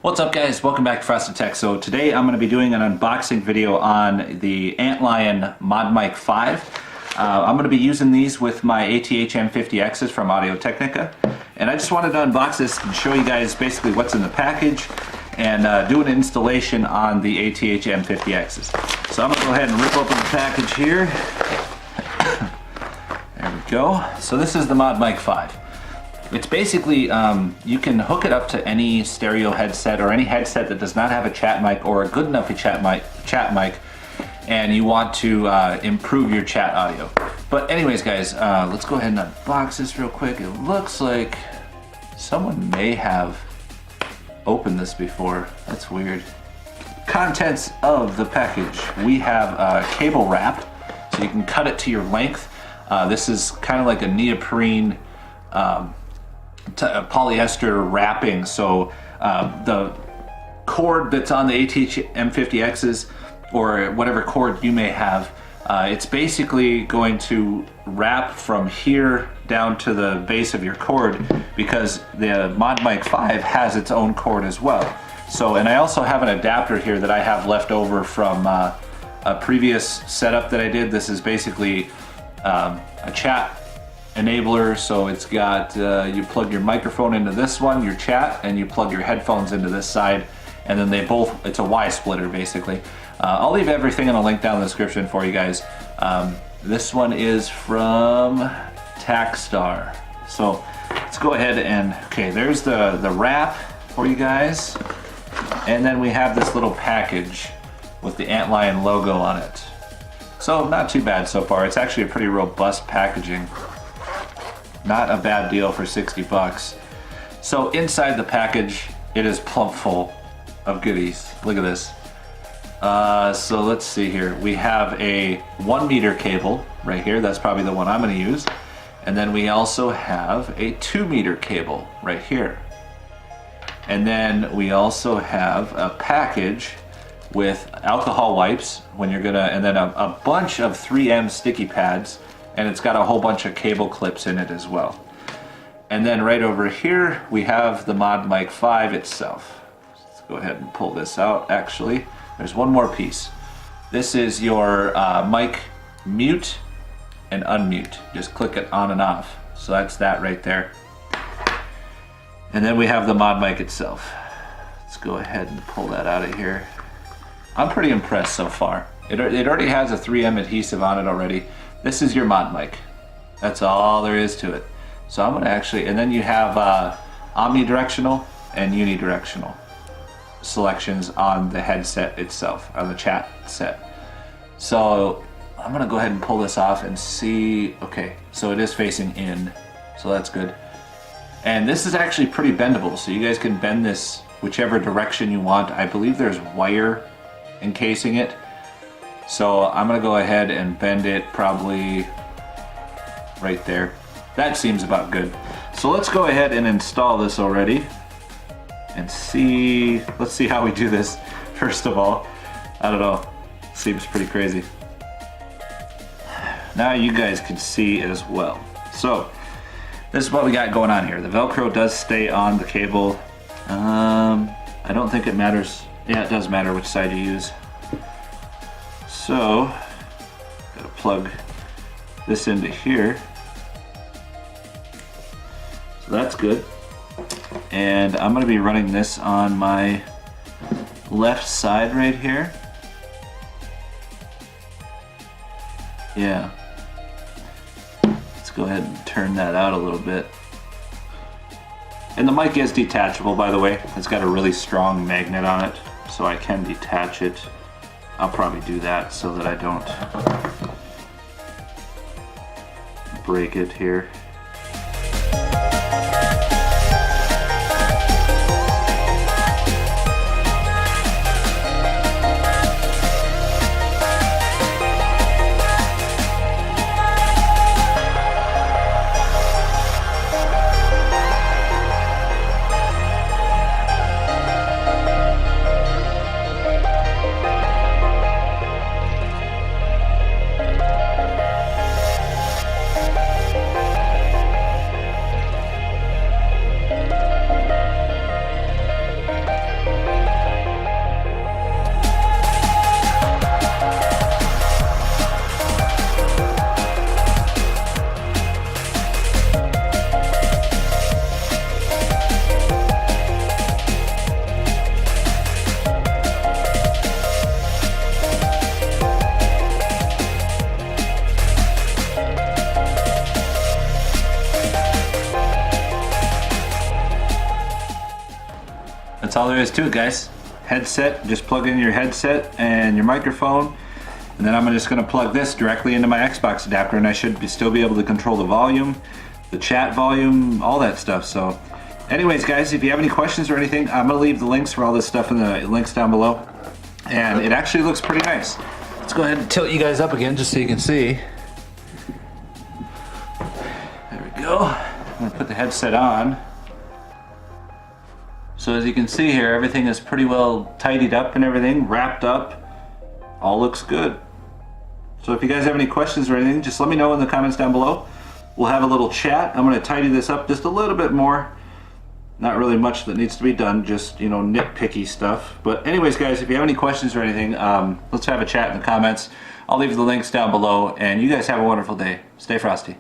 What's up guys, welcome back to Frosted Tech. So today I'm going to be doing an unboxing video on the ANTLION Mod Mic 5. I'm going to be using these with my ATH-M50Xs from Audio-Technica. And I just wanted to unbox this and show you guys basically what's in the package and do an installation on the ATH-M50Xs. So I'm going to go ahead and rip open the package here. There we go. So this is the Mod Mic 5. It's basically, you can hook it up to any stereo headset or any headset that does not have a chat mic or a good enough chat mic, and you want to improve your chat audio. But anyways guys, let's go ahead and unbox this real quick. It looks like someone may have opened this before. That's weird. Contents of the package. We have a cable wrap, so you can cut it to your length. This is kind of like a neoprene polyester wrapping, so the cord that's on the ATH-M50Xs or whatever cord you may have, it's basically going to wrap from here down to the base of your cord, because the Mod Mic 5 has its own cord as well. So, and I also have an adapter here that I have left over from a previous setup that I did. This is basically a chat enabler, so it's got you plug your microphone into this one, your chat, and you plug your headphones into this side, and then they both, it's a Y splitter basically. I'll leave everything in a link down in the description for you guys. This one is from Takstar. So let's go ahead and, okay, there's the wrap for you guys, and then we have this little package with the ANTLION logo on it. So not too bad so far. It's actually a pretty robust packaging. Not a bad deal for 60 bucks. So inside the package, it is plump full of goodies. Look at this. So let's see here. We have a 1 meter cable right here. That's probably the one I'm going to use. And then we also have a 2 meter cable right here. And then we also have a package with alcohol wipes when you're gonna, and then a bunch of 3M sticky pads. And it's got a whole bunch of cable clips in it as well. And then right over here we have the Mod Mic 5 itself. Let's go ahead and pull this out. Actually, there's one more piece. This is your mic mute and unmute. Just click it on and off. So that's that right there. And then we have the Mod Mic itself. Let's go ahead and pull that out of here. I'm pretty impressed so far. It already has a 3M adhesive on it already. This is your Mod Mic. That's all there is to it. So I'm gonna actually, and then you have omnidirectional and unidirectional selections on the headset itself, on the chat set. So I'm gonna go ahead and pull this off and see, okay, so it is facing in, so that's good. And this is actually pretty bendable, so you guys can bend this whichever direction you want. I believe there's wire encasing it. So I'm gonna go ahead and bend it probably right there. That seems about good. So let's go ahead and install this already and see, let's see how we do this first of all. I don't know, seems pretty crazy. Now you guys can see as well. So this is what we got going on here. The Velcro does stay on the cable. I don't think it matters. Yeah, it does matter which side you use. So, gotta plug this into here. So that's good. And I'm gonna be running this on my left side right here. Yeah. Let's go ahead and turn that out a little bit. And the mic is detachable, by the way. It's got a really strong magnet on it, so I can detach it. I'll probably do that so that I don't break it here. all there is to it, guys. Headset, just plug in your headset and your microphone, and then I'm just going to plug this directly into my Xbox adapter, and I should still be able to control the volume, the chat volume, all that stuff. So anyways, guys, if you have any questions or anything, I'm going to leave the links for all this stuff in the links down below, and it actually looks pretty nice. Let's go ahead and tilt you guys up again just so you can see. There we go. I'm going to put the headset on. So as you can see here, everything is pretty well tidied up and everything, wrapped up. All looks good. So if you guys have any questions or anything, just let me know in the comments down below. We'll have a little chat. I'm going to tidy this up just a little bit more. Not really much that needs to be done, just, you know, nitpicky stuff. But anyways, guys, if you have any questions or anything, let's have a chat in the comments. I'll leave the links down below, and you guys have a wonderful day. Stay frosty.